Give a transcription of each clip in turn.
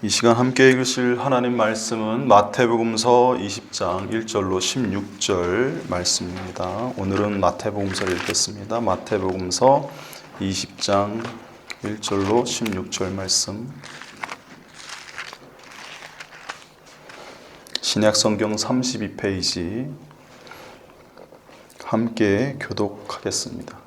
이 시간 함께 읽으실 하나님 말씀은 마태복음서 20장 1절로 16절 말씀입니다. 오늘은 마태복음서를 읽겠습니다. 마태복음서 20장 1절로 16절 말씀. 신약성경 32페이지 함께 교독하겠습니다.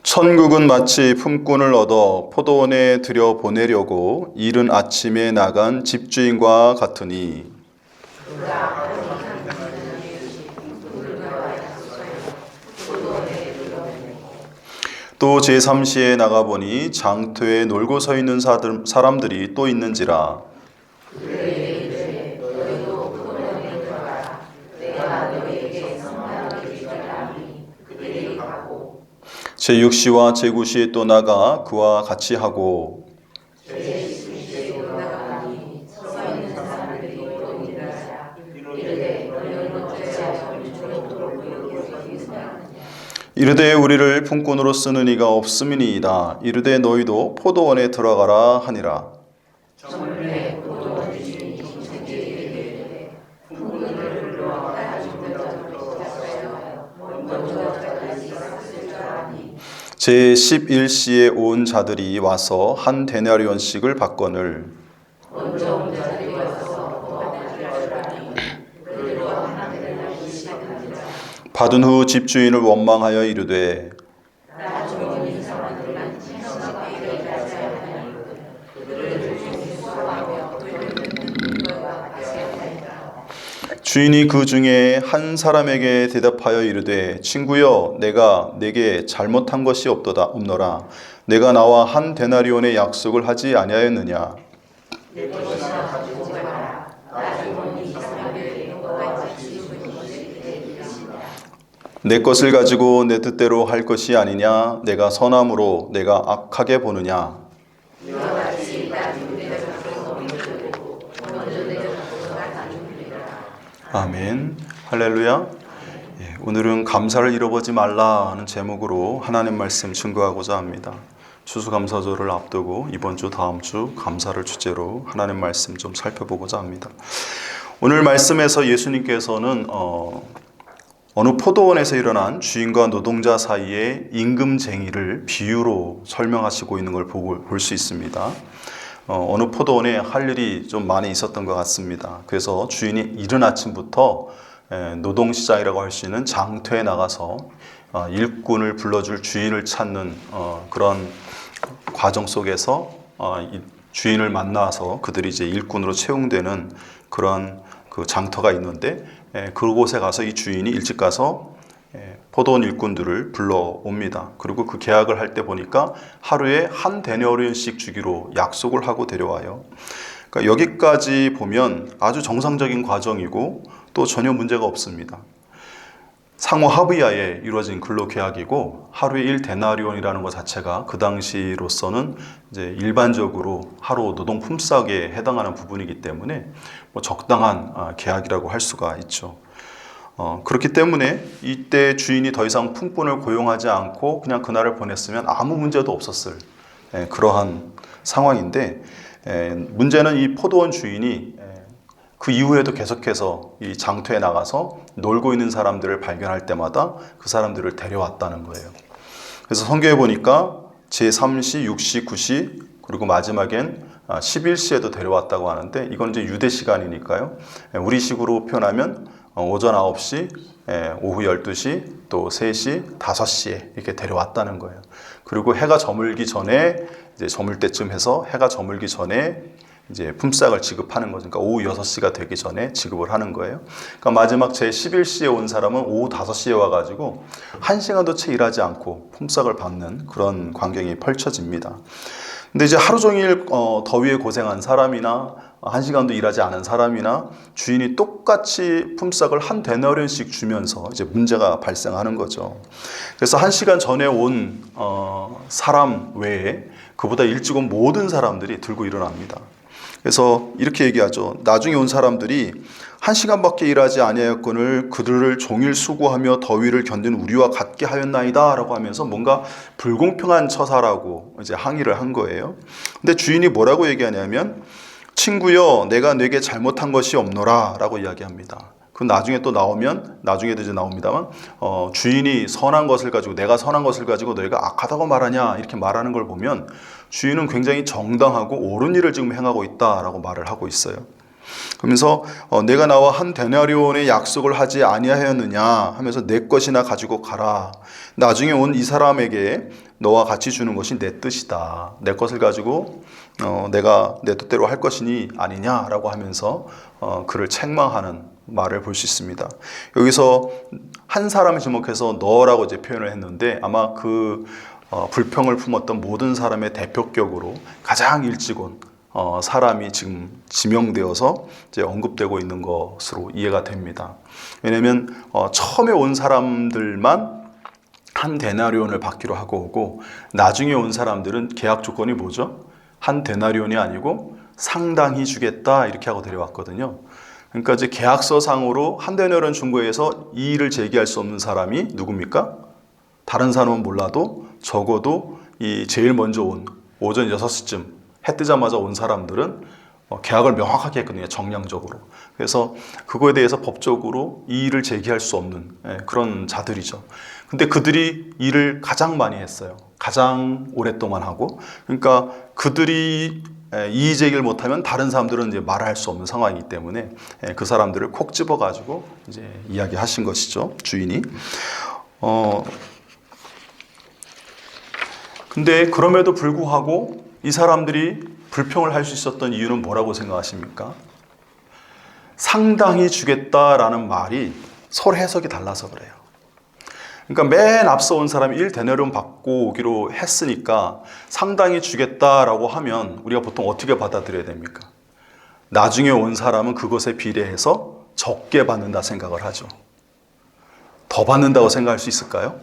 천국은 마치 품꾼을 얻어 포도원에 들여 보내려고 이른 아침에 나간 집주인과 같으니 또 제3시에 나가보니 장터에 놀고 서 있는 사람들이 또 있는지라. 제6시와 제9시에 또 나가 그와 같이 하고 이르되 우리를 품꾼으로 쓰는 이가 없음이니이다. 이르되 너희도 포도원에 들어가라 하니라. 제11시에 온 자들이 와서 한 데나리온씩을 받거늘 받은 후 집주인을 원망하여 이르되 주인이 그 중에 한 사람에게 대답하여 이르되 친구여 내가 내게 잘못한 것이 없노라. 내가 나와 한 데나리온의 약속을 하지 아니하였느냐. 내 것을 가지고 내 뜻대로 할 것이 아니냐. 내가 선함으로 내가 악하게 보느냐. 아멘. 할렐루야. 오늘은 감사를 잃어버리지 말라 하는 제목으로 하나님 말씀 증거하고자 합니다. 추수감사절을 앞두고 이번 주 다음 주 감사를 주제로 하나님 말씀 좀 살펴보고자 합니다. 오늘 말씀에서 예수님께서는 어느 포도원에서 일어난 주인과 노동자 사이의 임금쟁이를 비유로 설명하시고 있는 걸 볼 수 있습니다. 어느 포도원에 할 일이 좀 많이 있었던 것 같습니다. 그래서 주인이 이른 아침부터 노동시장이라고 할 수 있는 장터에 나가서 일꾼을 불러줄 주인을 찾는 그런 과정 속에서 주인을 만나서 그들이 이제 일꾼으로 채용되는 그런 그 장터가 있는데 그곳에 가서 이 주인이 일찍 가서 포도원 일꾼들을 불러옵니다. 그리고 그 계약을 할 때 보니까 하루에 한 데나리온씩 주기로 약속을 하고 데려와요. 그러니까 여기까지 보면 아주 정상적인 과정이고 또 전혀 문제가 없습니다. 상호 합의하에 이루어진 근로계약이고 하루에 1데나리온이라는 것 자체가 그 당시로서는 이제 일반적으로 하루 노동 품삯에 해당하는 부분이기 때문에 적당한 계약이라고 할 수가 있죠. 그렇기 때문에 이때 주인이 더 이상 품꾼을 고용하지 않고 그냥 그날을 보냈으면 아무 문제도 없었을 그러한 상황인데 문제는 이 포도원 주인이 그 이후에도 계속해서 이 장터에 나가서 놀고 있는 사람들을 발견할 때마다 그 사람들을 데려왔다는 거예요. 그래서 성경에 보니까 제3시, 6시, 9시 그리고 마지막엔 11시에도 데려왔다고 하는데 이건 이제 유대 시간이니까요. 우리식으로 표현하면 오전 9시, 오후 12시, 또 3시, 5시에 이렇게 데려왔다는 거예요. 그리고 해가 저물기 전에 이제 저물 때쯤 해서 해가 저물기 전에 이제 품삯을 지급하는 거죠. 그러니까 오후 6시가 되기 전에 지급을 하는 거예요. 그러니까 마지막 제 11시에 온 사람은 오후 5시에 와가지고 1시간도 채 일하지 않고 품삯을 받는 그런 광경이 펼쳐집니다. 근데 이제 하루 종일 더위에 고생한 사람이나 1시간도 일하지 않은 사람이나 주인이 똑같이 품삯을 한 데나리온씩 주면서 이제 문제가 발생하는 거죠. 그래서 1시간 전에 온 사람 외에 그보다 일찍 온 모든 사람들이 들고 일어납니다. 그래서 이렇게 얘기하죠. 나중에 온 사람들이 1시간밖에 일하지 아니하였거늘 그들을 종일 수고하며 더위를 견딘 우리와 같게 하였나이다 라고 하면서 뭔가 불공평한 처사라고 이제 항의를 한 거예요. 근데 주인이 뭐라고 얘기하냐면 친구여 내가 네게 잘못한 것이 없노라 라고 이야기합니다. 그 나중에 또 나오면 나중에도 이제 나옵니다만 주인이 선한 것을 가지고 내가 선한 것을 가지고 너희가 악하다고 말하냐 이렇게 말하는 걸 보면 주인은 굉장히 정당하고 옳은 일을 지금 행하고 있다라고 말을 하고 있어요. 그러면서 내가 나와 한 데나리온의 약속을 하지 아니하였느냐 하면서 내 것이나 가지고 가라. 나중에 온 이 사람에게 너와 같이 주는 것이 내 뜻이다. 내 것을 가지고 내가 내 뜻대로 할 것이니 아니냐라고 하면서 그를 책망하는 말을 볼 수 있습니다. 여기서 한 사람을 지목해서 너라고 이제 표현을 했는데 아마 그 불평을 품었던 모든 사람의 대표격으로 가장 일찍 온 사람이 지금 지명되어서 이제 언급되고 있는 것으로 이해가 됩니다. 왜냐하면 처음에 온 사람들만 한 데나리온을 받기로 하고 오고 나중에 온 사람들은 계약 조건이 뭐죠? 한 데나리온이 아니고 상당히 주겠다 이렇게 하고 데려왔거든요. 그러니까 이제 계약서상으로 한 데나리온 준 거에 의해서 이의를 제기할 수 없는 사람이 누굽니까? 다른 사람은 몰라도 적어도 이 제일 먼저 온 오전 6시쯤 해 뜨자마자 온 사람들은 계약을 명확하게 했거든요. 정량적으로. 그래서 그거에 대해서 법적으로 이의를 제기할 수 없는 그런 자들이죠. 근데 그들이 일을 가장 많이 했어요. 가장 오랫동안 하고. 그러니까 그들이 이의 제기를 못하면 다른 사람들은 이제 말할 수 없는 상황이기 때문에 그 사람들을 콕 집어가지고 이제 이야기하신 것이죠. 주인이. 근데 그럼에도 불구하고 이 사람들이 불평을 할 수 있었던 이유는 뭐라고 생각하십니까? 상당히 주겠다라는 말이 서로 해석이 달라서 그래요. 그러니까 맨 앞서 온 사람이 1데나리온 받고 오기로 했으니까 상당히 주겠다라고 하면 우리가 보통 어떻게 받아들여야 됩니까? 나중에 온 사람은 그것에 비례해서 적게 받는다 생각을 하죠. 더 받는다고 생각할 수 있을까요?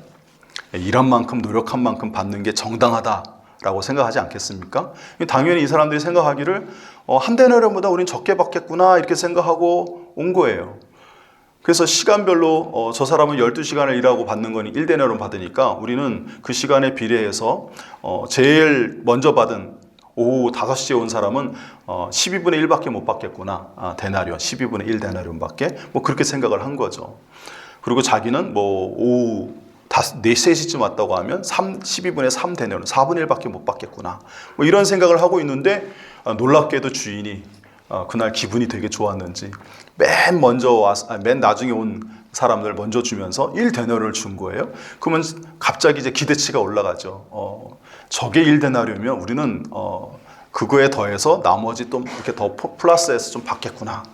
일한 만큼 노력한 만큼 받는 게 정당하다라고 생각하지 않겠습니까? 당연히 이 사람들이 생각하기를 한 데나리온보다 우리는 적게 받겠구나 이렇게 생각하고 온 거예요. 그래서 시간별로 저 사람은 12시간을 일하고 받는 거니 1데나리온 받으니까 우리는 그 시간에 비례해서 제일 먼저 받은 오후 5시에 온 사람은 12분의 1밖에 못 받겠구나. 데나리온, 12분의 1 데나리온밖에 뭐 그렇게 생각을 한 거죠. 그리고 자기는 뭐 오후 3시쯤 왔다고 하면 12분의 3 데나리온, 4분의 1밖에 못 받겠구나. 뭐 이런 생각을 하고 있는데 놀랍게도 주인이 그날 기분이 되게 좋았는지 맨 나중에 온 사람들 먼저 주면서 1데나리온을 준 거예요. 그러면 갑자기 이제 기대치가 올라가죠. 저게 1데나리온이면 우리는 그거에 더해서 나머지 또 이렇게 더 플러스해서 좀 받겠구나.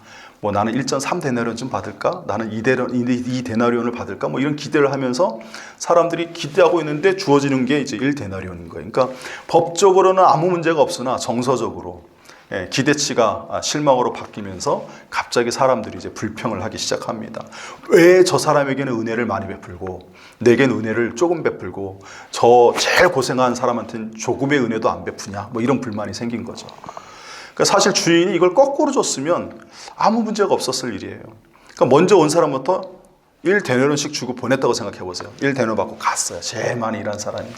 뭐 나는 1.3데나리온 좀 받을까? 나는 2데나리온을 받을까? 뭐 이런 기대를 하면서 사람들이 기대하고 있는데 주어지는 게 이제 1데나리온인 거예요. 그러니까 법적으로는 아무 문제가 없으나 정서적으로 기대치가 실망으로 바뀌면서 갑자기 사람들이 이제 불평을 하기 시작합니다. 왜 저 사람에게는 은혜를 많이 베풀고 내게는 은혜를 조금 베풀고 저 제일 고생한 사람한테는 조금의 은혜도 안 베푸냐? 뭐 이런 불만이 생긴 거죠. 그러니까 사실 주인이 이걸 거꾸로 줬으면 아무 문제가 없었을 일이에요. 그러니까 먼저 온 사람부터 1데나리온씩 주고 보냈다고 생각해 보세요. 1데나리온 받고 갔어요. 제일 많이 일한 사람이.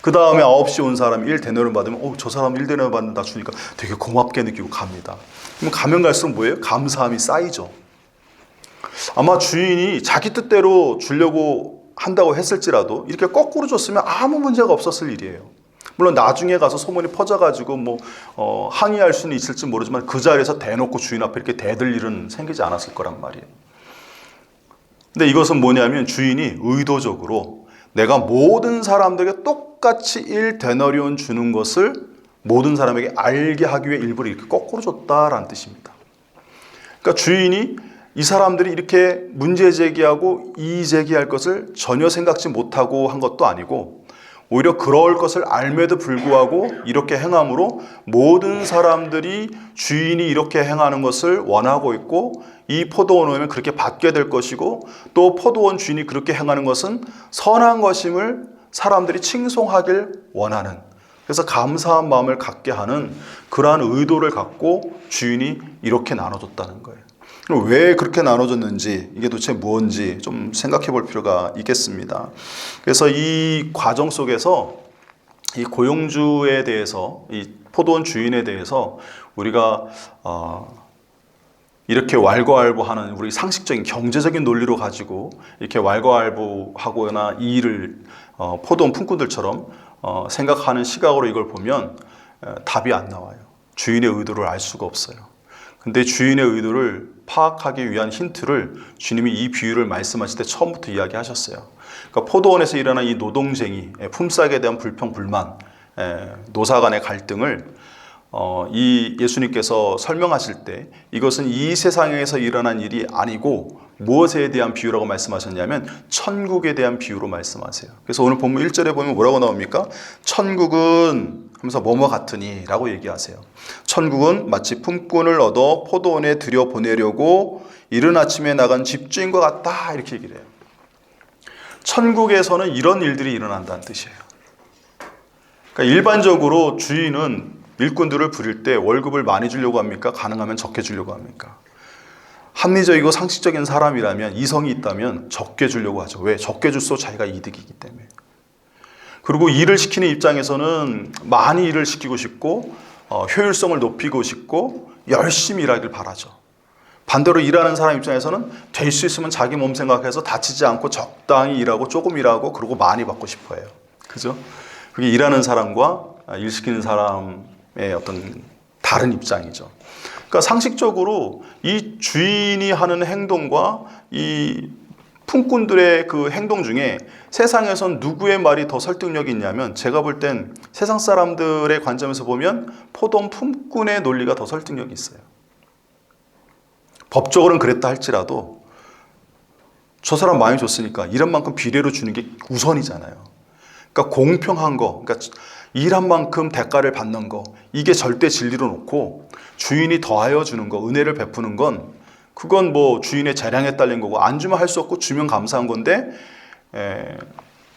그 다음에 9시 온 사람이 1데나리온 받으면 저 사람 1데나리온 받는다 주니까 되게 고맙게 느끼고 갑니다. 그럼 가면 갈수록 뭐예요? 감사함이 쌓이죠. 아마 주인이 자기 뜻대로 주려고 한다고 했을지라도 이렇게 거꾸로 줬으면 아무 문제가 없었을 일이에요. 물론 나중에 가서 소문이 퍼져가지고 항의할 수는 있을지 모르지만 그 자리에서 대놓고 주인 앞에 이렇게 대들 일은 생기지 않았을 거란 말이에요. 근데 이것은 뭐냐면 주인이 의도적으로 내가 모든 사람들에게 똑같이 1데나리온 주는 것을 모든 사람에게 알게 하기 위해 일부러 이렇게 거꾸로 줬다라는 뜻입니다. 그러니까 주인이 이 사람들이 이렇게 문제 제기하고 이의 제기할 것을 전혀 생각지 못하고 한 것도 아니고 오히려 그럴 것을 알매도 불구하고 이렇게 행함으로 모든 사람들이 주인이 이렇게 행하는 것을 원하고 있고 이 포도원을 오면 그렇게 받게 될 것이고 또 포도원 주인이 그렇게 행하는 것은 선한 것임을 사람들이 칭송하길 원하는 그래서 감사한 마음을 갖게 하는 그러한 의도를 갖고 주인이 이렇게 나눠줬다는 거예요. 그럼 왜 그렇게 나눠줬는지, 이게 도대체 무엇인지 좀 생각해 볼 필요가 있겠습니다. 그래서 이 과정 속에서 이 고용주에 대해서, 이 포도원 주인에 대해서 우리가 이렇게 왈가왈부하는 우리 상식적인 경제적인 논리로 가지고 이렇게 왈가왈부하거나 이 일을 포도원 품꾼들처럼 생각하는 시각으로 이걸 보면 답이 안 나와요. 주인의 의도를 알 수가 없어요. 근데 주인의 의도를 파악하기 위한 힌트를 주님이 이 비유를 말씀하실 때 처음부터 이야기하셨어요. 그러니까 포도원에서 일어난 이 노동쟁이, 품삯에 대한 불평, 불만, 노사 간의 갈등을 이 예수님께서 설명하실 때 이것은 이 세상에서 일어난 일이 아니고 무엇에 대한 비유라고 말씀하셨냐면 천국에 대한 비유로 말씀하세요. 그래서 오늘 본문 1절에 보면 뭐라고 나옵니까? 천국은 하면서 뭐뭐 같으니 라고 얘기하세요. 천국은 마치 품꾼을 얻어 포도원에 들여보내려고 이른 아침에 나간 집주인과 같다, 이렇게 얘기를 해요. 천국에서는 이런 일들이 일어난다는 뜻이에요. 그러니까 일반적으로 주인은 일꾼들을 부릴 때 월급을 많이 주려고 합니까? 가능하면 적게 주려고 합니까? 합리적이고 상식적인 사람이라면, 이성이 있다면 적게 주려고 하죠. 왜? 적게 줄수록 자기가 이득이기 때문에. 그리고 일을 시키는 입장에서는 많이 일을 시키고 싶고 효율성을 높이고 싶고 열심히 일하길 바라죠. 반대로 일하는 사람 입장에서는 될 수 있으면 자기 몸 생각해서 다치지 않고 적당히 일하고 조금 일하고 그리고 많이 받고 싶어 해요. 그죠? 그게 일하는 사람과 일 시키는 사람의 어떤 다른 입장이죠. 그러니까 상식적으로 이 주인이 하는 행동과 이 품꾼들의 그 행동 중에 세상에선 누구의 말이 더 설득력이 있냐면, 제가 볼 땐 세상 사람들의 관점에서 보면 포도원 품꾼의 논리가 더 설득력이 있어요. 법적으로는 그랬다 할지라도 저 사람 많이 줬으니까 일한 만큼 비례로 주는 게 우선이잖아요. 그러니까 공평한 거, 그러니까 일한 만큼 대가를 받는 거, 이게 절대 진리로 놓고 주인이 더하여 주는 거, 은혜를 베푸는 건 그건 뭐 주인의 재량에 딸린 거고, 안 주면 할 수 없고 주면 감사한 건데,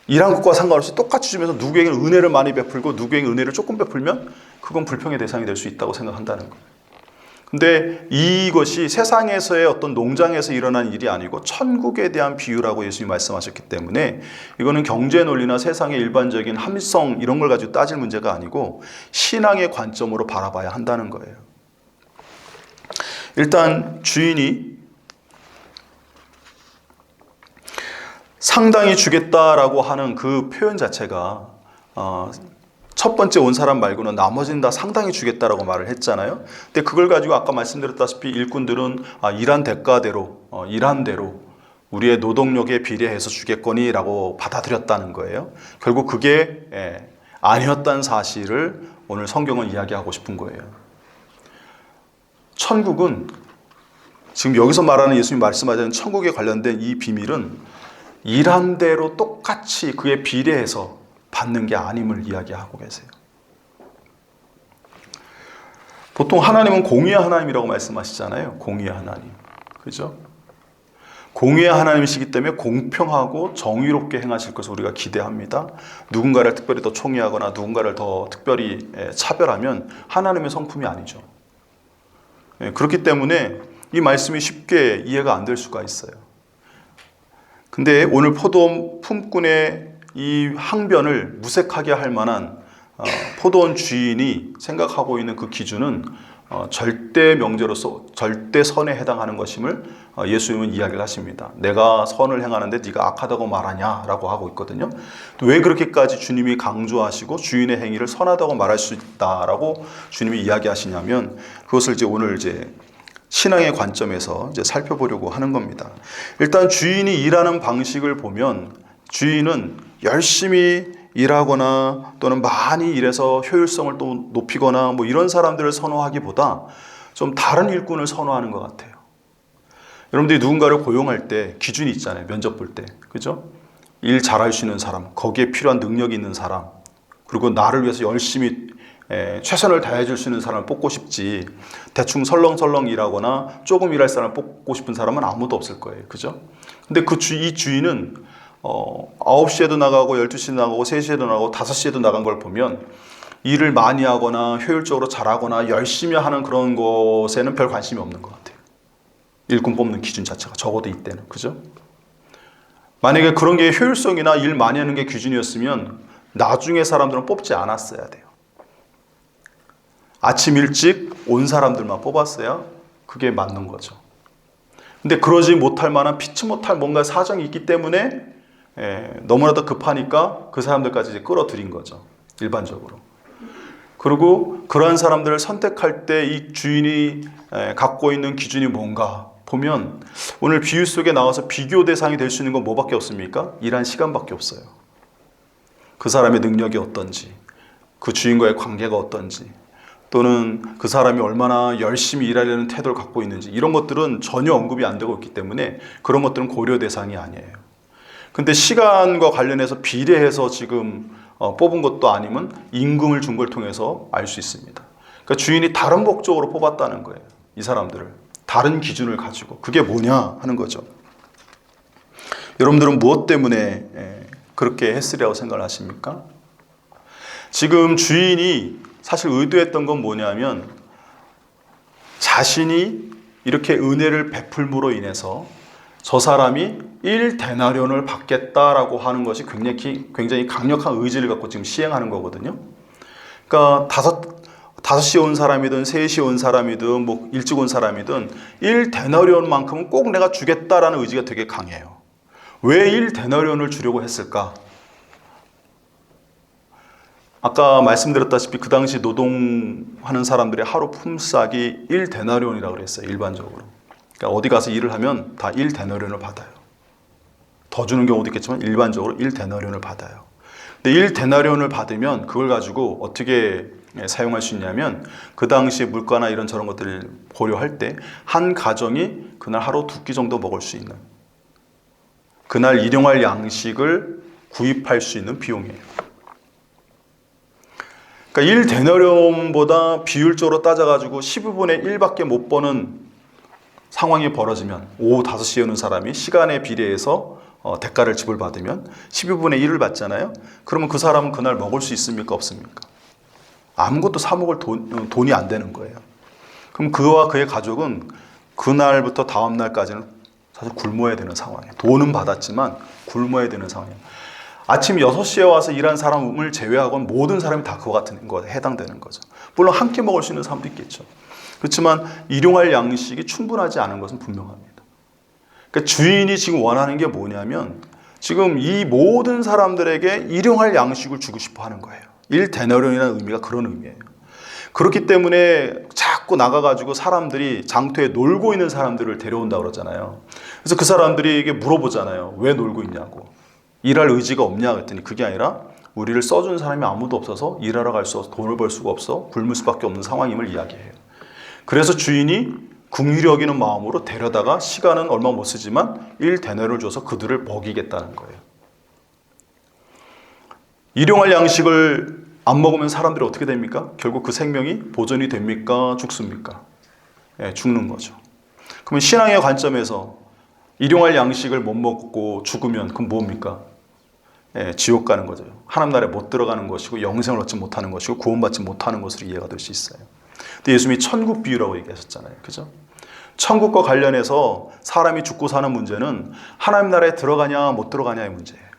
일한 것과 상관없이 똑같이 주면서 누구에게는 은혜를 많이 베풀고 누구에게는 은혜를 조금 베풀면 그건 불평의 대상이 될 수 있다고 생각한다는 거예요. 근데 이것이 세상에서의 어떤 농장에서 일어난 일이 아니고 천국에 대한 비유라고 예수님이 말씀하셨기 때문에 이거는 경제 논리나 세상의 일반적인 합리성 이런 걸 가지고 따질 문제가 아니고 신앙의 관점으로 바라봐야 한다는 거예요. 일단 주인이 상당히 주겠다라고 하는 그 표현 자체가 첫 번째 온 사람 말고는 나머지는 다 상당히 주겠다라고 말을 했잖아요. 근데 그걸 가지고 아까 말씀드렸다시피 일꾼들은 일한 대가대로, 일한 대로 우리의 노동력에 비례해서 주겠거니라고 받아들였다는 거예요. 결국 그게 아니었다는 사실을 오늘 성경은 이야기하고 싶은 거예요. 천국은 지금 여기서 말하는 예수님이 말씀하자는 천국에 관련된 이 비밀은 일한 대로 똑같이 그에 비례해서 받는 게 아님을 이야기하고 계세요. 보통 하나님은 공의의 하나님이라고 말씀하시잖아요. 공의의 하나님. 그죠? 공의의 하나님이시기 때문에 공평하고 정의롭게 행하실 것을 우리가 기대합니다. 누군가를 특별히 더 총애하거나 누군가를 더 특별히 차별하면 하나님의 성품이 아니죠. 그렇기 때문에 이 말씀이 쉽게 이해가 안 될 수가 있어요. 근데 오늘 포도원 품꾼의 이 항변을 무색하게 할 만한 포도원 주인이 생각하고 있는 그 기준은 절대 명제로서 절대 선에 해당하는 것임을 예수님은 이야기를 하십니다. 내가 선을 행하는데 네가 악하다고 말하냐라고 하고 있거든요. 왜 그렇게까지 주님이 강조하시고 주인의 행위를 선하다고 말할 수 있다라고 주님이 이야기하시냐면 그것을 이제 오늘 신앙의 관점에서 이제 살펴보려고 하는 겁니다. 일단 주인이 일하는 방식을 보면 주인은 열심히 일하거나 또는 많이 일해서 효율성을 또 높이거나 뭐 이런 사람들을 선호하기보다 좀 다른 일꾼을 선호하는 것 같아요. 여러분들이 누군가를 고용할 때 기준이 있잖아요. 면접 볼 때. 그죠? 일 잘할 수 있는 사람, 거기에 필요한 능력이 있는 사람, 그리고 나를 위해서 열심히 최선을 다해줄 수 있는 사람을 뽑고 싶지, 대충 설렁설렁 일하거나 조금 일할 사람을 뽑고 싶은 사람은 아무도 없을 거예요. 그죠? 근데 이 주인은 9시에도 나가고 12시에도 나가고 3시에도 나가고 5시에도 나간 걸 보면 일을 많이 하거나 효율적으로 잘하거나 열심히 하는 그런 것에는 별 관심이 없는 것 같아요. 일꾼 뽑는 기준 자체가 적어도 이때는. 그죠? 만약에 그런 게 효율성이나 일 많이 하는 게 기준이었으면 나중에 사람들은 뽑지 않았어야 돼요. 아침 일찍 온 사람들만 뽑았어야 그게 맞는 거죠. 근데 그러지 못할 만한 피치 못할 뭔가 사정이 있기 때문에 너무나도 급하니까 그 사람들까지 이제 끌어들인 거죠. 일반적으로. 그리고 그러한 사람들을 선택할 때 이 주인이 갖고 있는 기준이 뭔가 보면 오늘 비유 속에 나와서 비교 대상이 될 수 있는 건 뭐밖에 없습니까? 일한 시간밖에 없어요. 그 사람의 능력이 어떤지, 그 주인과의 관계가 어떤지, 또는 그 사람이 얼마나 열심히 일하려는 태도를 갖고 있는지, 이런 것들은 전혀 언급이 안 되고 있기 때문에 그런 것들은 고려 대상이 아니에요. 근데 시간과 관련해서 비례해서 지금 뽑은 것도 아니면 임금을 준 걸 통해서 알 수 있습니다. 그러니까 주인이 다른 목적으로 뽑았다는 거예요. 이 사람들을. 다른 기준을 가지고. 그게 뭐냐 하는 거죠. 여러분들은 무엇 때문에 그렇게 했으리라고 생각을 하십니까? 지금 주인이 사실 의도했던 건 뭐냐면 자신이 이렇게 은혜를 베풀므로 인해서 저 사람이 1데나리온을 받겠다라고 하는 것이 굉장히 강력한 의지를 갖고 지금 시행하는 거거든요. 그러니까 5시에 온 사람이든 3시에 온 사람이든 뭐 일찍 온 사람이든 1데나리온만큼은 꼭 내가 주겠다라는 의지가 되게 강해요. 왜 1데나리온을 주려고 했을까? 아까 말씀드렸다시피 그 당시 노동하는 사람들의 하루 품삯이 1데나리온이라고 그랬어요. 일반적으로. 그러니까 어디 가서 일을 하면 다 1데나리온을 받아요. 더 주는 경우도 있겠지만 일반적으로 1데나리온을 받아요. 근데 1데나리온을 받으면 그걸 가지고 어떻게 사용할 수 있냐면 그 당시에 물가나 이런 저런 것들을 고려할 때 한 가정이 그날 하루 2끼 정도 먹을 수 있는, 그날 일용할 양식을 구입할 수 있는 비용이에요. 그러니까 1데나리온보다 비율적으로 따져가지고 12분의 1밖에 못 버는 상황이 벌어지면, 오후 5시에 오는 사람이 시간에 비례해서 대가를 지불받으면 12분의 1을 받잖아요. 그러면 그 사람은 그날 먹을 수 있습니까? 없습니까? 아무것도 사 먹을 돈이 안 되는 거예요. 그럼 그와 그의 가족은 그날부터 다음 날까지는 사실 굶어야 되는 상황이에요. 돈은 받았지만 굶어야 되는 상황이에요. 아침 6시에 와서 일한 사람을 제외하고는 모든 사람이 다 그거 같은 거에 해당되는 거죠. 물론 한 끼 먹을 수 있는 사람도 있겠죠. 그렇지만 일용할 양식이 충분하지 않은 것은 분명합니다. 그러니까 주인이 지금 원하는 게 뭐냐면 지금 이 모든 사람들에게 일용할 양식을 주고 싶어 하는 거예요. 1데나리온이라는 의미가 그런 의미예요. 그렇기 때문에 자꾸 나가가지고 사람들이 장터에 놀고 있는 사람들을 데려온다고 그러잖아요. 그래서 그 사람들에게 물어보잖아요. 왜 놀고 있냐고. 일할 의지가 없냐 그랬더니 그게 아니라 우리를 써준 사람이 아무도 없어서 일하러 갈 수 없어, 돈을 벌 수가 없어, 굶을 수밖에 없는 상황임을 이야기해요. 그래서 주인이 긍휼히 여기는 마음으로 데려다가 시간은 얼마 못 쓰지만 1데나리온을 줘서 그들을 먹이겠다는 거예요. 일용할 양식을 안 먹으면 사람들이 어떻게 됩니까? 결국 그 생명이 보존이 됩니까? 죽습니까? 죽는 거죠. 그러면 신앙의 관점에서 일용할 양식을 못 먹고 죽으면 그럼 뭡니까? 지옥 가는 거죠. 하나님 나라에 못 들어가는 것이고 영생을 얻지 못하는 것이고 구원받지 못하는 것으로 이해가 될 수 있어요. 근데 예수님이 천국 비유라고 얘기하셨잖아요. 그죠? 천국과 관련해서 사람이 죽고 사는 문제는 하나님 나라에 들어가냐 못 들어가냐의 문제예요.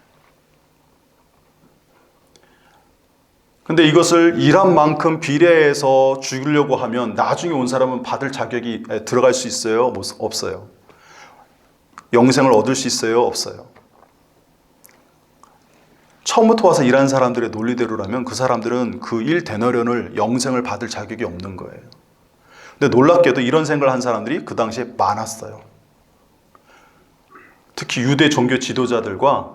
근데 이것을 일한 만큼 비례해서 죽이려고 하면 나중에 온 사람은 받을 자격이 들어갈 수 있어요? 없어요. 영생을 얻을 수 있어요? 없어요. 처음부터 와서 일한 사람들의 논리대로라면 그 사람들은 그 1데나리온을 영생을 받을 자격이 없는 거예요. 근데 놀랍게도 이런 생각을 한 사람들이 그 당시에 많았어요. 특히 유대 종교 지도자들과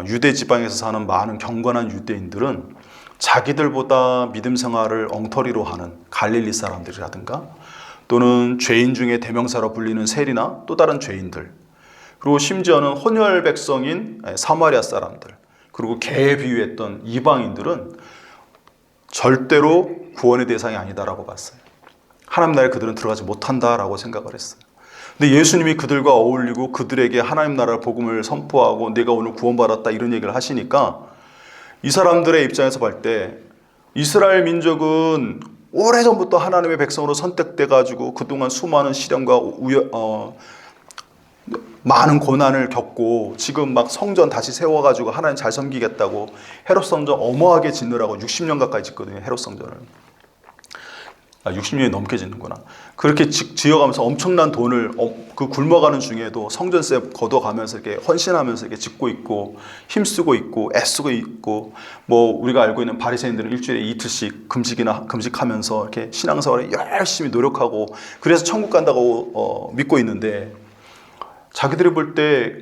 유대 지방에서 사는 많은 경건한 유대인들은 자기들보다 믿음 생활을 엉터리로 하는 갈릴리 사람들이라든가 또는 죄인 중에 대명사로 불리는 세리나 또 다른 죄인들, 그리고 심지어는 혼혈 백성인 사마리아 사람들, 그리고 개에 비유했던 이방인들은 절대로 구원의 대상이 아니다라고 봤어요. 하나님 나라에 그들은 들어가지 못한다라고 생각을 했어요. 근데 예수님이 그들과 어울리고 그들에게 하나님 나라 복음을 선포하고 내가 오늘 구원받았다 이런 얘기를 하시니까 이 사람들의 입장에서 볼 때 이스라엘 민족은 오래전부터 하나님의 백성으로 선택돼 가지고 그동안 수많은 시련과 많은 고난을 겪고 지금 막 성전 다시 세워가지고 하나님 잘 섬기겠다고 헤롯 성전 어마하게 짓느라고 60년 가까이 짓거든요. 헤롯 성전을. 60년이 넘게 짓는구나. 그렇게 지어가면서 엄청난 돈을 그 굶어가는 중에도 성전세 걷어가면서 이렇게 헌신하면서 이렇게 짓고 있고 힘쓰고 있고 애쓰고 있고, 뭐 우리가 알고 있는 바리새인들은 일주일에 이틀씩 금식하면서 이렇게 신앙생활에 열심히 노력하고 그래서 천국 간다고 믿고 있는데, 자기들이 볼 때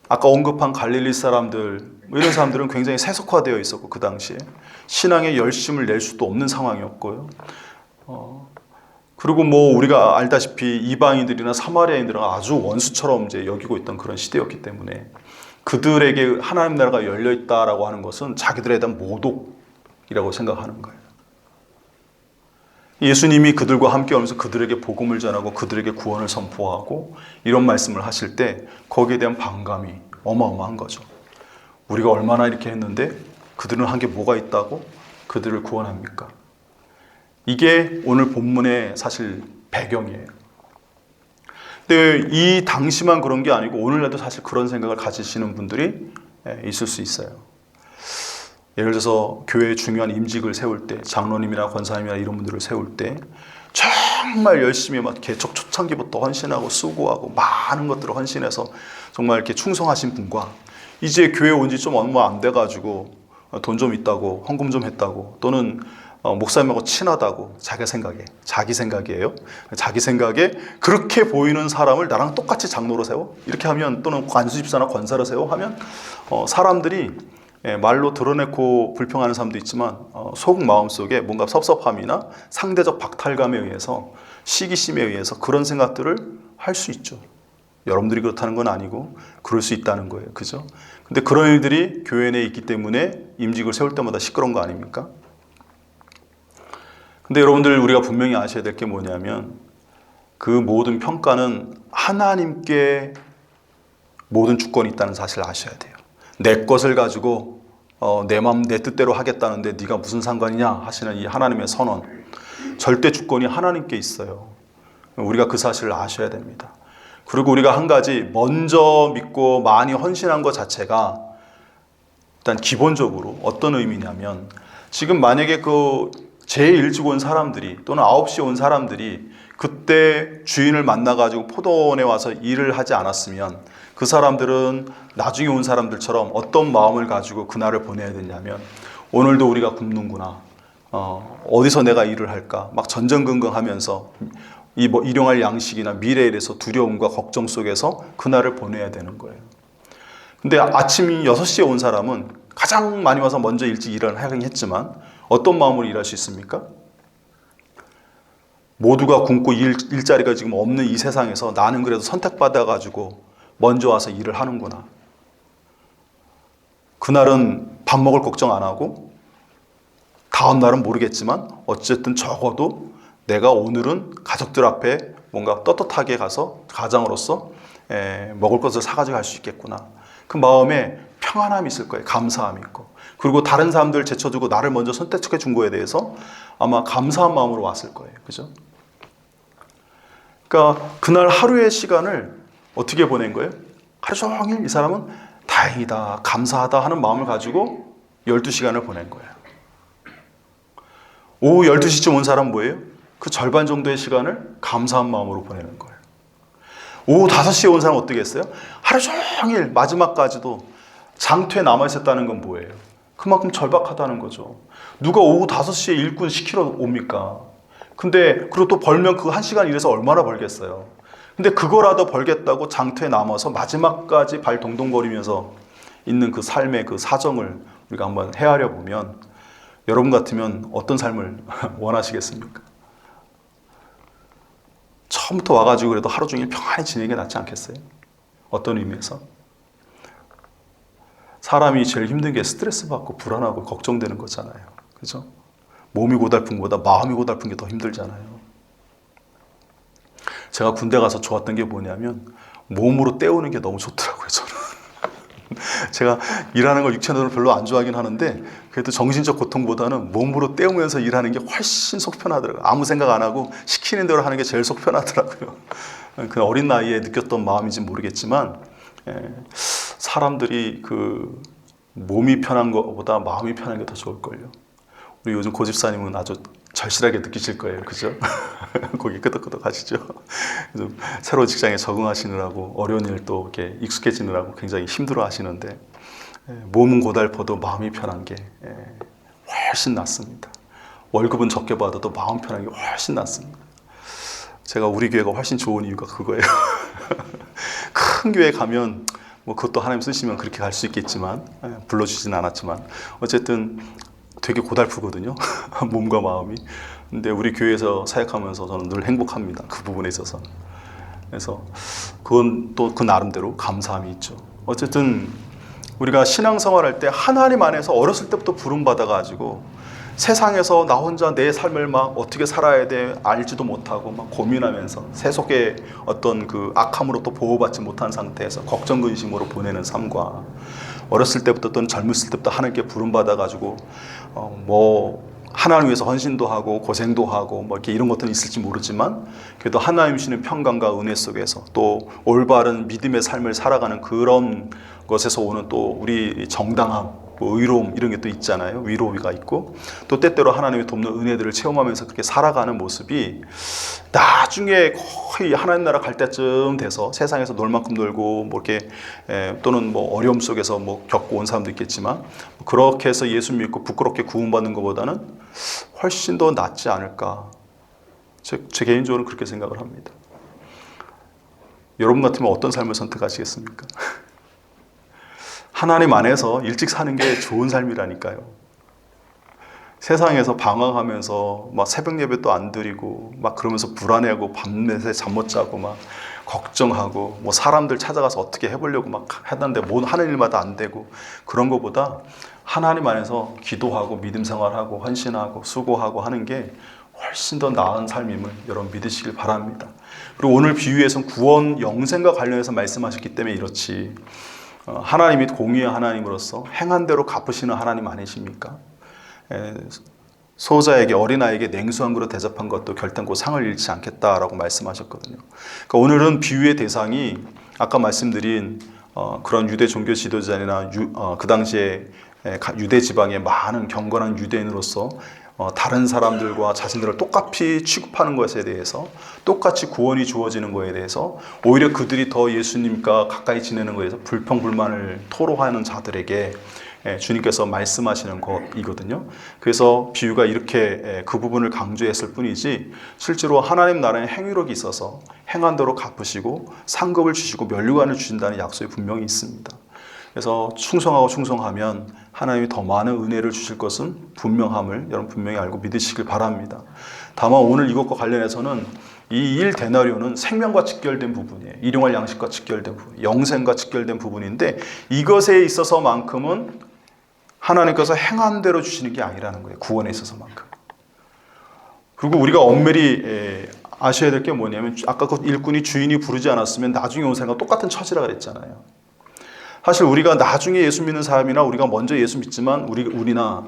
아까 언급한 갈릴리 사람들 이런 사람들은 굉장히 세속화되어 있었고 그 당시에 신앙에 열심을 낼 수도 없는 상황이었고요. 그리고 뭐 우리가 알다시피 이방인들이나 사마리아인들은 아주 원수처럼 이제 여기고 있던 그런 시대였기 때문에 그들에게 하나님 나라가 열려 있다라고 하는 것은 자기들에 대한 모독이라고 생각하는 거예요. 예수님이 그들과 함께 오면서 그들에게 복음을 전하고 그들에게 구원을 선포하고 이런 말씀을 하실 때 거기에 대한 반감이 어마어마한 거죠. 우리가 얼마나 이렇게 했는데 그들은 한 게 뭐가 있다고 그들을 구원합니까? 이게 오늘 본문의 사실 배경이에요. 근데 이 당시만 그런 게 아니고 오늘날도 사실 그런 생각을 가지시는 분들이 있을 수 있어요. 예를 들어서 교회에 중요한 임직을 세울 때, 장로님이나 권사님이나 이런 분들을 세울 때 정말 열심히 막 개척 초창기부터 헌신하고 수고하고 많은 것들을 헌신해서 정말 이렇게 충성하신 분과 이제 교회 온 지 좀 얼마 안 돼가지고 돈 좀 있다고 헌금 좀 했다고 또는 목사님하고 친하다고 자기 생각이에요. 자기 생각에 그렇게 보이는 사람을 나랑 똑같이 장로로 세워? 이렇게 하면, 또는 관수집사나 권사로 세워? 하면 사람들이 말로 드러내고 불평하는 사람도 있지만 속 마음속에 뭔가 섭섭함이나 상대적 박탈감에 의해서, 시기심에 의해서 그런 생각들을 할 수 있죠. 여러분들이 그렇다는 건 아니고 그럴 수 있다는 거예요. 그죠? 근데 그런 일들이 교회 내에 있기 때문에 임직을 세울 때마다 시끄러운 거 아닙니까? 근데 여러분들, 우리가 분명히 아셔야 될 게 뭐냐면 그 모든 평가는 하나님께 모든 주권이 있다는 사실을 아셔야 돼요. 내 것을 가지고 내 마음 내 뜻대로 하겠다는데 네가 무슨 상관이냐 하시는 이 하나님의 선언, 절대 주권이 하나님께 있어요. 우리가 그 사실을 아셔야 됩니다. 그리고 우리가 한 가지 먼저 믿고 많이 헌신한 것 자체가 일단 기본적으로 어떤 의미냐면, 지금 만약에 그 제일 일찍 온 사람들이 또는 9시에 온 사람들이 그때 주인을 만나가지고 포도원에 와서 일을 하지 않았으면 그 사람들은 나중에 온 사람들처럼 어떤 마음을 가지고 그날을 보내야 되냐면, 오늘도 우리가 굶는구나, 어디서 내가 일을 할까, 막 전전긍긍하면서 이 일용할 양식이나 미래에 대해서 두려움과 걱정 속에서 그날을 보내야 되는 거예요. 근데 아침 6시에 온 사람은 가장 많이 와서 먼저 일찍 일을 하긴 했지만 어떤 마음으로 일할 수 있습니까? 모두가 굶고 일자리가 지금 없는 이 세상에서 나는 그래도 선택받아가지고 먼저 와서 일을 하는구나. 그날은 밥 먹을 걱정 안 하고 다음 날은 모르겠지만 어쨌든 적어도 내가 오늘은 가족들 앞에 뭔가 떳떳하게 가서 가장으로서 먹을 것을 사가지고 갈 수 있겠구나. 그 마음에 평안함이 있을 거예요. 감사함이 있고. 그리고 다른 사람들 제쳐주고 나를 먼저 선택해 준 거에 대해서 아마 감사한 마음으로 왔을 거예요. 그죠? 그러니까 그날 하루의 시간을 어떻게 보낸 거예요? 하루 종일 이 사람은 다행이다, 감사하다 하는 마음을 가지고 12시간을 보낸 거예요. 오후 12시쯤 온 사람은 뭐예요? 그 절반 정도의 시간을 감사한 마음으로 보내는 거예요. 오후 5시에 온 사람은 어떻게 했어요? 하루 종일 마지막까지도 장퇴 남아있었다는 건 뭐예요? 그만큼 절박하다는 거죠. 누가 오후 5시에 일꾼 시키러 옵니까? 근데 그리고 또 벌면 그 1시간 일해서 얼마나 벌겠어요? 근데 그거라도 벌겠다고 장퇴 남아서 마지막까지 발 동동거리면서 있는 그 삶의 그 사정을 우리가 한번 헤아려 보면, 여러분 같으면 어떤 삶을 원하시겠습니까? 처음부터 와가지고 그래도 하루 종일 평안히 지내는 게 낫지 않겠어요? 어떤 의미에서? 사람이 제일 힘든 게 스트레스 받고 불안하고 걱정되는 거잖아요. 그죠? 몸이 고달픈 것보다 마음이 고달픈 게 더 힘들잖아요. 제가 군대 가서 좋았던 게 뭐냐면 몸으로 때우는 게 너무 좋더라고요, 저는. 제가 일하는 걸 육체적으로 별로 안 좋아하긴 하는데 그래도 정신적 고통보다는 몸으로 때우면서 일하는 게 훨씬 속 편하더라고요. 아무 생각 안 하고 시키는 대로 하는 게 제일 속 편하더라고요. 그 어린 나이에 느꼈던 마음인지 모르겠지만 사람들이 그 몸이 편한 것보다 마음이 편한 게 더 좋을걸요. 우리 요즘 고집사님은 아주 절실하게 느끼실 거예요. 그죠? 거기 끄덕끄덕 하시죠? 새로 직장에 적응하시느라고 어려운 일도 이렇게 익숙해지느라고 굉장히 힘들어 하시는데 몸은 고달퍼도 마음이 편한 게 훨씬 낫습니다. 월급은 적게 받아도 마음 편한 게 훨씬 낫습니다. 제가 우리 교회가 훨씬 좋은 이유가 그거예요. 큰 교회 가면 뭐 그것도 하나님 쓰시면 그렇게 갈 수 있겠지만 불러주지는 않았지만 어쨌든 되게 고달프거든요. 몸과 마음이. 근데 우리 교회에서 사역하면서 저는 늘 행복합니다. 그 부분에 있어서는. 그래서 그건 또 그 나름대로 감사함이 있죠. 어쨌든 우리가 신앙생활할 때 하나님 안에서 어렸을 때부터 부름받아가지고 세상에서 나 혼자 내 삶을 막 어떻게 살아야 돼 알지도 못하고 막 고민하면서 세속의 어떤 그 악함으로 또 보호받지 못한 상태에서 걱정 근심으로 보내는 삶과 어렸을 때부터 또는 젊었을 때부터 하나님께 부름받아가지고 뭐 하나님 위해서 헌신도 하고 고생도 하고 뭐 이렇게 이런 것들은 있을지 모르지만 그래도 하나님 주시는 평강과 은혜 속에서 또 올바른 믿음의 삶을 살아가는 그런 것에서 오는 또 우리 정당함, 뭐 의로움 이런 게 또 있잖아요. 위로가 있고 또 때때로 하나님의 돕는 은혜들을 체험하면서 그렇게 살아가는 모습이 나중에 거의 하나님 나라 갈 때쯤 돼서 세상에서 놀 만큼 놀고 뭐 이렇게 또는 뭐 어려움 속에서 뭐 겪고 온 사람도 있겠지만 그렇게 해서 예수 믿고 부끄럽게 구원받는 것보다는 훨씬 더 낫지 않을까. 제 개인적으로 그렇게 생각을 합니다. 여러분 같으면 어떤 삶을 선택하시겠습니까? 하나님 안에서 일찍 사는 게 좋은 삶이라니까요. 세상에서 방황하면서 막 새벽 예배도 안 드리고 막 그러면서 불안해하고 밤낮에 잠 못 자고 막 걱정하고 뭐 사람들 찾아가서 어떻게 해보려고 막 했는데 뭐 하는 일마다 안 되고 그런 것보다 하나님 안에서 기도하고 믿음 생활하고 헌신하고 수고하고 하는 게 훨씬 더 나은 삶임을 여러분 믿으시길 바랍니다. 그리고 오늘 비유에서는 구원 영생과 관련해서 말씀하셨기 때문에 이렇지 하나님이 공의의 하나님으로서 행한 대로 갚으시는 하나님 아니십니까? 소자에게 어린아이에게 냉수한 그릇 대접한 것도 결단코 상을 잃지 않겠다라고 말씀하셨거든요. 그러니까 오늘은 비유의 대상이 아까 말씀드린 그런 유대 종교 지도자나 그 당시에 유대 지방의 많은 경건한 유대인으로서 다른 사람들과 자신들을 똑같이 취급하는 것에 대해서 똑같이 구원이 주어지는 것에 대해서 오히려 그들이 더 예수님과 가까이 지내는 것에 대해서 불평불만을 토로하는 자들에게 주님께서 말씀하시는 것이거든요. 그래서 비유가 이렇게 그 부분을 강조했을 뿐이지 실제로 하나님 나라의 행위력이 있어서 행한 대로 갚으시고 상급을 주시고 면류관을 주신다는 약속이 분명히 있습니다. 그래서 충성하고 충성하면 하나님이 더 많은 은혜를 주실 것은 분명함을 여러분 분명히 알고 믿으시길 바랍니다. 다만 오늘 이것과 관련해서는 이 1데나리온은 생명과 직결된 부분이에요. 일용할 양식과 직결된 부분, 영생과 직결된 부분인데 이것에 있어서만큼은 하나님께서 행한 대로 주시는 게 아니라는 거예요. 구원에 있어서만큼. 그리고 우리가 엄밀히 아셔야 될 게 뭐냐면 아까 그 일꾼이 주인이 부르지 않았으면 나중에 온 사람과 똑같은 처지라 그랬잖아요. 사실 우리가 나중에 예수 믿는 사람이나 우리가 먼저 예수 믿지만 우리나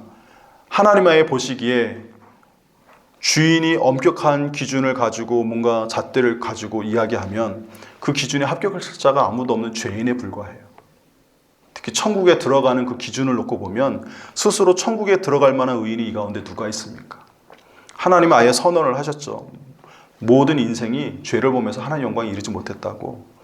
하나님의 보시기에 주인이 엄격한 기준을 가지고 뭔가 잣대를 가지고 이야기하면 그 기준에 합격할 자가 아무도 없는 죄인에 불과해요. 특히 천국에 들어가는 그 기준을 놓고 보면 스스로 천국에 들어갈 만한 의인이 이 가운데 누가 있습니까? 하나님은 아예 선언을 하셨죠. 모든 인생이 죄를 보면서 하나님 영광에 이르지 못했다고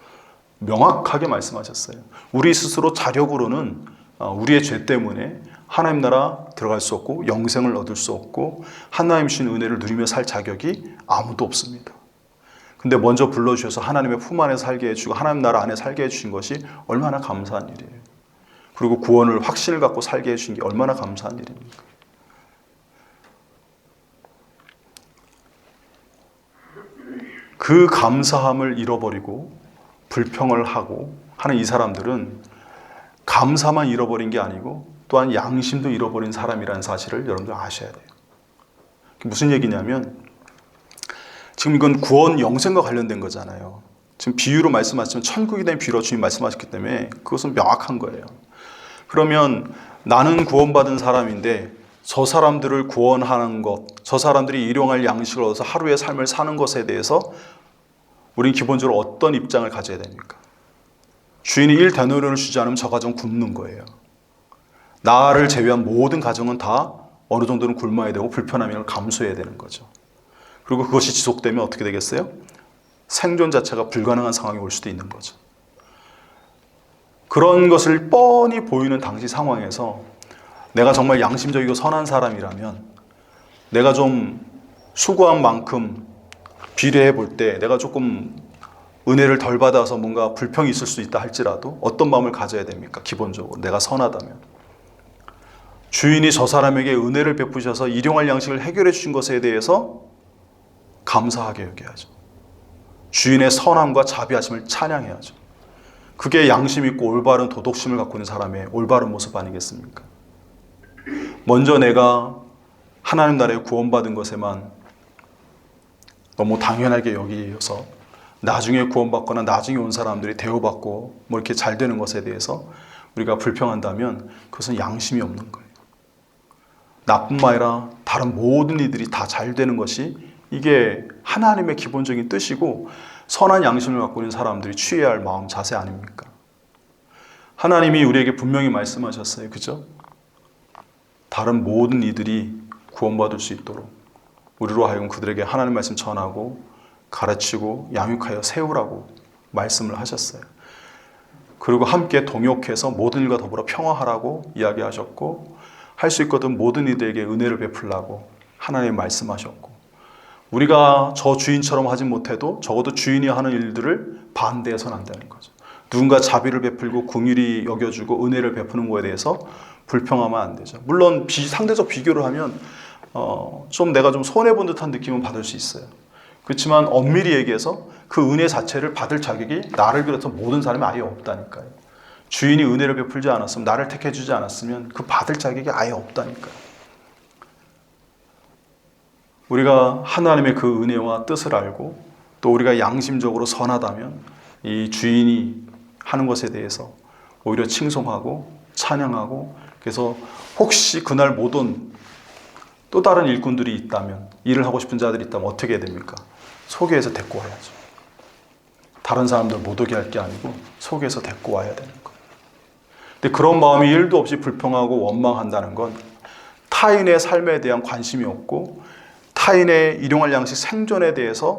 명확하게 말씀하셨어요. 우리 스스로 자력으로는 우리의 죄 때문에 하나님 나라 들어갈 수 없고 영생을 얻을 수 없고 하나님 주신 은혜를 누리며 살 자격이 아무도 없습니다. 근데 먼저 불러주셔서 하나님의 품 안에서 살게 해주고 하나님 나라 안에 살게 해주신 것이 얼마나 감사한 일이에요. 그리고 구원을 확신을 갖고 살게 해주신 게 얼마나 감사한 일입니까? 그 감사함을 잃어버리고 불평을 하고 하는 이 사람들은 감사만 잃어버린 게 아니고 또한 양심도 잃어버린 사람이라는 사실을 여러분들 아셔야 돼요. 무슨 얘기냐면 지금 이건 구원 영생과 관련된 거잖아요. 지금 비유로 말씀하시면 천국에 대한 비유로 주님 말씀하셨기 때문에 그것은 명확한 거예요. 그러면 나는 구원받은 사람인데 저 사람들을 구원하는 것, 저 사람들이 일용할 양식을 얻어서 하루의 삶을 사는 것에 대해서 우리는 기본적으로 어떤 입장을 가져야 됩니까? 주인이 1데나리온을 주지 않으면 저 가정 굶는 거예요. 나를 제외한 모든 가정은 다 어느 정도는 굶어야 되고 불편함을 감수해야 되는 거죠. 그리고 그것이 지속되면 어떻게 되겠어요? 생존 자체가 불가능한 상황이 올 수도 있는 거죠. 그런 것을 뻔히 보이는 당시 상황에서 내가 정말 양심적이고 선한 사람이라면 내가 좀 수고한 만큼 비례해 볼 때 내가 조금 은혜를 덜 받아서 뭔가 불평이 있을 수 있다 할지라도 어떤 마음을 가져야 됩니까? 기본적으로 내가 선하다면 주인이 저 사람에게 은혜를 베푸셔서 일용할 양식을 해결해 주신 것에 대해서 감사하게 여겨야죠. 주인의 선함과 자비하심을 찬양해야죠. 그게 양심 있고 올바른 도덕심을 갖고 있는 사람의 올바른 모습 아니겠습니까? 먼저 내가 하나님 나라에 구원받은 것에만 너무 당연하게 여기서 나중에 구원받거나 나중에 온 사람들이 대우받고 뭐 이렇게 잘 되는 것에 대해서 우리가 불평한다면 그것은 양심이 없는 거예요. 나뿐만 아니라 다른 모든 이들이 다 잘 되는 것이 이게 하나님의 기본적인 뜻이고 선한 양심을 갖고 있는 사람들이 취해야 할 마음 자세 아닙니까? 하나님이 우리에게 분명히 말씀하셨어요. 그죠? 다른 모든 이들이 구원받을 수 있도록 우리로 하여금 그들에게 하나님 말씀 전하고 가르치고 양육하여 세우라고 말씀을 하셨어요. 그리고 함께 동역해서 모든 일과 더불어 평화하라고 이야기하셨고 할 수 있거든 모든 이들에게 은혜를 베풀라고 하나님 말씀하셨고 우리가 저 주인처럼 하진 못해도 적어도 주인이 하는 일들을 반대해서는 안 되는 거죠. 누군가 자비를 베풀고 긍휼히 여겨주고 은혜를 베푸는 거에 대해서 불평하면 안 되죠. 물론 상대적 비교를 하면 좀 내가 좀 손해본 듯한 느낌은 받을 수 있어요. 그렇지만 엄밀히 얘기해서 그 은혜 자체를 받을 자격이 나를 비롯해서 모든 사람이 아예 없다니까요. 주인이 은혜를 베풀지 않았으면 나를 택해주지 않았으면 그 받을 자격이 아예 없다니까요. 우리가 하나님의 그 은혜와 뜻을 알고 또 우리가 양심적으로 선하다면 이 주인이 하는 것에 대해서 오히려 칭송하고 찬양하고 그래서 혹시 그날 못 온 또 다른 일꾼들이 있다면 일을 하고 싶은 자들이 있다면 어떻게 해야 됩니까? 소개해서 데리고 와야죠. 다른 사람들 못 오게 할 게 아니고 소개해서 데리고 와야 되는 거예요. 근데 그런 마음이 1도 없이 불평하고 원망한다는 건 타인의 삶에 대한 관심이 없고 타인의 일용할 양식 생존에 대해서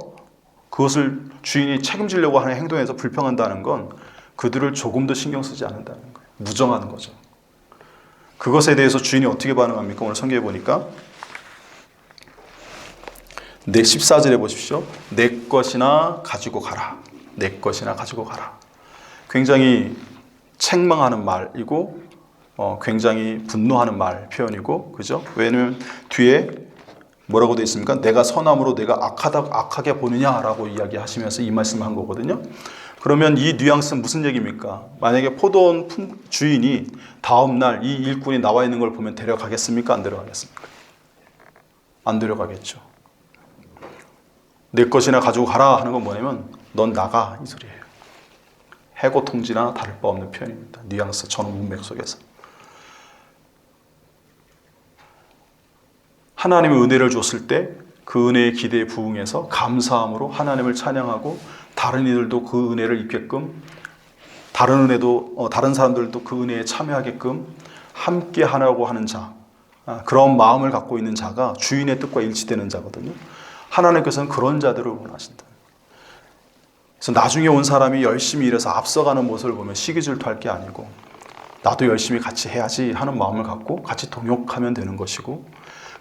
그것을 주인이 책임지려고 하는 행동에서 불평한다는 건 그들을 조금도 신경 쓰지 않는다는 거예요. 무정하는 거죠. 그것에 대해서 주인이 어떻게 반응합니까? 오늘 성경에 보니까 14절에 보십시오. 내 것이나 가지고 가라. 내 것이나 가지고 가라. 굉장히 책망하는 말이고 굉장히 분노하는 말 표현이고 그죠? 왜냐하면 뒤에 뭐라고 되어 있습니까? 내가 선함으로 내가 악하게 보느냐라고 이야기하시면서 이 말씀을 한 거거든요. 그러면 이 뉘앙스는 무슨 얘기입니까? 만약에 포도원 주인이 다음날 이 일꾼이 나와 있는 걸 보면 데려가겠습니까? 안 데려가겠습니까? 안 데려가겠죠. 내 것이나 가지고 가라 하는 건 뭐냐면 넌 나가 이 소리예요. 해고 통지나 다를 바 없는 표현입니다. 뉘앙스 전후 문맥 속에서. 하나님의 은혜를 줬을 때 그 은혜의 기대에 부응해서 감사함으로 하나님을 찬양하고 다른 이들도 그 은혜를 입게끔 다른 사람들도 그 은혜에 참여하게끔 함께 하라고 하는 자, 그런 마음을 갖고 있는 자가 주인의 뜻과 일치되는 자거든요. 하나님께서는 그런 자들을 원하신다. 그래서 나중에 온 사람이 열심히 일해서 앞서가는 모습을 보면 시기질투할 게 아니고 나도 열심히 같이 해야지 하는 마음을 갖고 같이 동역하면 되는 것이고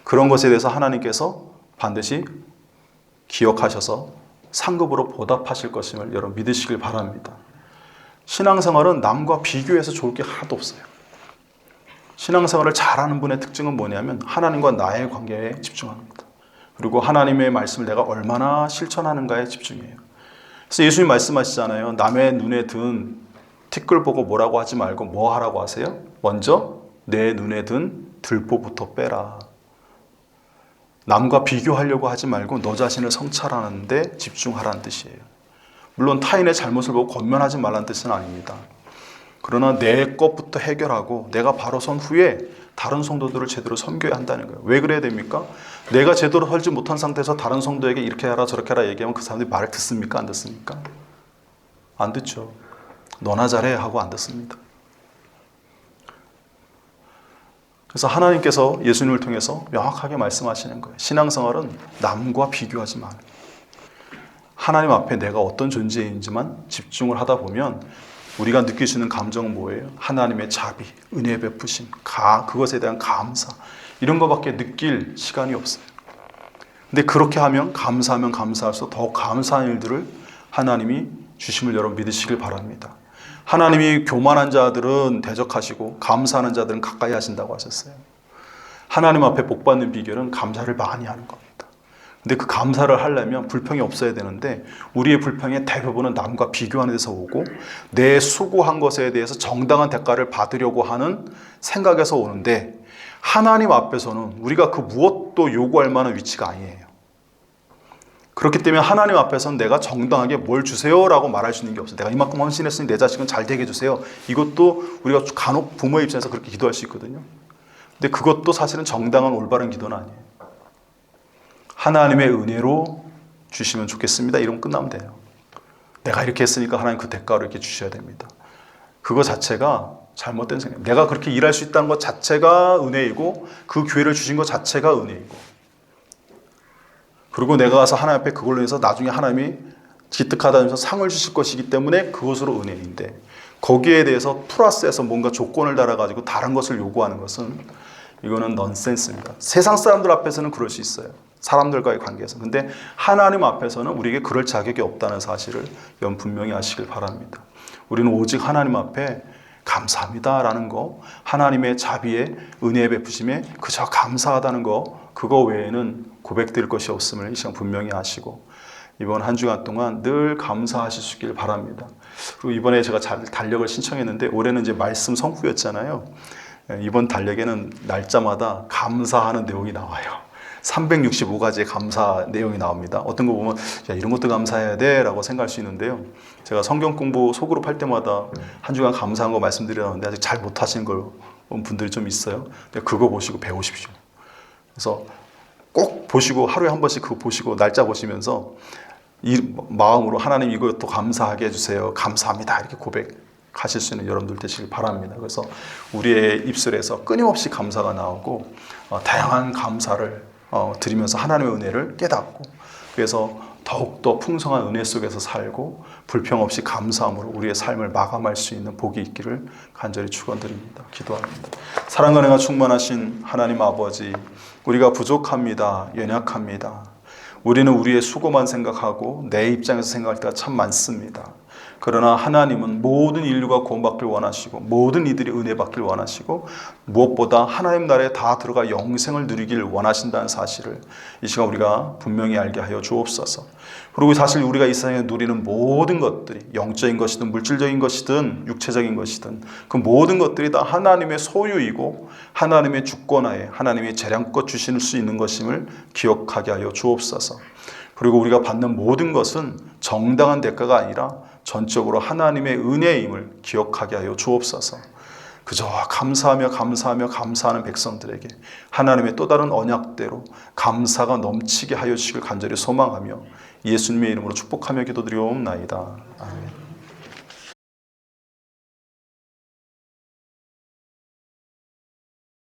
그런 것에 대해서 하나님께서 반드시 기억하셔서 상급으로 보답하실 것임을 여러분 믿으시길 바랍니다. 신앙생활은 남과 비교해서 좋을 게 하나도 없어요. 신앙생활을 잘하는 분의 특징은 뭐냐면 하나님과 나의 관계에 집중하는 겁니다. 그리고 하나님의 말씀을 내가 얼마나 실천하는가에 집중해요. 그래서 예수님 말씀하시잖아요. 남의 눈에 든 티끌 보고 뭐라고 하지 말고 뭐 하라고 하세요? 먼저 내 눈에 든 들보부터 빼라. 남과 비교하려고 하지 말고 너 자신을 성찰하는 데 집중하라는 뜻이에요. 물론 타인의 잘못을 보고 권면하지 말라는 뜻은 아닙니다. 그러나 내 것부터 해결하고 내가 바로 선 후에 다른 성도들을 제대로 섬겨야 한다는 거예요. 왜 그래야 됩니까? 내가 제대로 설지 못한 상태에서 다른 성도에게 이렇게 해라 저렇게 해라 얘기하면 그 사람들이 말을 듣습니까? 안 듣습니까? 안 듣죠. 너나 잘해 하고 안 듣습니다. 그래서 하나님께서 예수님을 통해서 명확하게 말씀하시는 거예요. 신앙생활은 남과 비교하지 마. 하나님 앞에 내가 어떤 존재인지만 집중을 하다 보면 우리가 느낄 수 있는 감정은 뭐예요? 하나님의 자비, 은혜 베푸심, 그것에 대한 감사, 이런 것밖에 느낄 시간이 없어요. 근데 그렇게 하면 감사하면 감사할수록 더 감사한 일들을 하나님이 주심을 여러분 믿으시길 바랍니다. 하나님이 교만한 자들은 대적하시고 감사하는 자들은 가까이 하신다고 하셨어요. 하나님 앞에 복 받는 비결은 감사를 많이 하는 겁니다. 근데 그 감사를 하려면 불평이 없어야 되는데 우리의 불평의 대부분은 남과 비교하는 데서 오고 내 수고한 것에 대해서 정당한 대가를 받으려고 하는 생각에서 오는데 하나님 앞에서는 우리가 그 무엇도 요구할 만한 위치가 아니에요. 그렇기 때문에 하나님 앞에서는 내가 정당하게 뭘 주세요라고 말할 수 있는 게 없어요. 내가 이만큼 헌신했으니 내 자식은 잘 되게 해주세요. 이것도 우리가 간혹 부모의 입장에서 그렇게 기도할 수 있거든요. 근데 그것도 사실은 정당한 올바른 기도는 아니에요. 하나님의 은혜로 주시면 좋겠습니다. 이러면 끝나면 돼요. 내가 이렇게 했으니까 하나님 그 대가로 이렇게 주셔야 됩니다. 그거 자체가 잘못된 생각이에요. 내가 그렇게 일할 수 있다는 것 자체가 은혜이고 그 기회를 주신 것 자체가 은혜이고 그리고 내가 가서 하나님 앞에 그걸로 해서 나중에 하나님이 기특하다면서 상을 주실 것이기 때문에 그것으로 은혜인데 거기에 대해서 플러스해서 뭔가 조건을 달아가지고 다른 것을 요구하는 것은 이거는 넌센스입니다. 세상 사람들 앞에서는 그럴 수 있어요. 사람들과의 관계에서. 근데 하나님 앞에서는 우리에게 그럴 자격이 없다는 사실을 여러분 분명히 아시길 바랍니다. 우리는 오직 하나님 앞에 감사합니다라는 거, 하나님의 자비에 은혜의 베푸심에 그저 감사하다는 거, 그거 외에는 고백드릴 것이 없음을 이 시간 분명히 아시고 이번 한 주간 동안 늘 감사하실 수 있길 바랍니다. 그리고 이번에 제가 달력을 신청했는데 올해는 이제 말씀 성후였잖아요. 이번 달력에는 날짜마다 감사하는 내용이 나와요. 365가지의 감사 내용이 나옵니다. 어떤 거 보면 야, 이런 것도 감사해야 돼 라고 생각할 수 있는데요. 제가 성경 공부 소그룹 할 때마다 한 주간 감사한 거 말씀드렸는데 아직 잘 못하시는 걸 본 분들이 좀 있어요. 근데 그거 보시고 배우십시오. 그래서 꼭 보시고 하루에 한 번씩 그거 보시고 날짜 보시면서 이 마음으로 하나님 이것도 감사하게 해주세요. 감사합니다. 이렇게 고백하실 수 있는 여러분들 되시길 바랍니다. 그래서 우리의 입술에서 끊임없이 감사가 나오고 다양한 감사를 드리면서 하나님의 은혜를 깨닫고 그래서 더욱더 풍성한 은혜 속에서 살고 불평 없이 감사함으로 우리의 삶을 마감할 수 있는 복이 있기를 간절히 축원드립니다. 기도합니다. 사랑과 은혜가 충만하신 하나님 아버지, 우리가 부족합니다. 연약합니다. 우리는 우리의 수고만 생각하고 내 입장에서 생각할 때가 참 많습니다. 그러나 하나님은 모든 인류가 구원받길 원하시고 모든 이들이 은혜 받길 원하시고 무엇보다 하나님 나라에 다 들어가 영생을 누리길 원하신다는 사실을 이 시간 우리가 분명히 알게 하여 주옵소서. 그리고 사실 우리가 이 세상에 누리는 모든 것들이 영적인 것이든 물질적인 것이든 육체적인 것이든 그 모든 것들이 다 하나님의 소유이고 하나님의 주권하에 하나님의 재량껏 주실 수 있는 것임을 기억하게 하여 주옵소서. 그리고 우리가 받는 모든 것은 정당한 대가가 아니라 전적으로 하나님의 은혜임을 기억하게 하여 주옵소서. 그저 감사하며 감사하며 감사하는 백성들에게 하나님의 또 다른 언약대로 감사가 넘치게 하여 주시길 간절히 소망하며 예수님의 이름으로 축복하며 기도드리옵나이다. 아멘.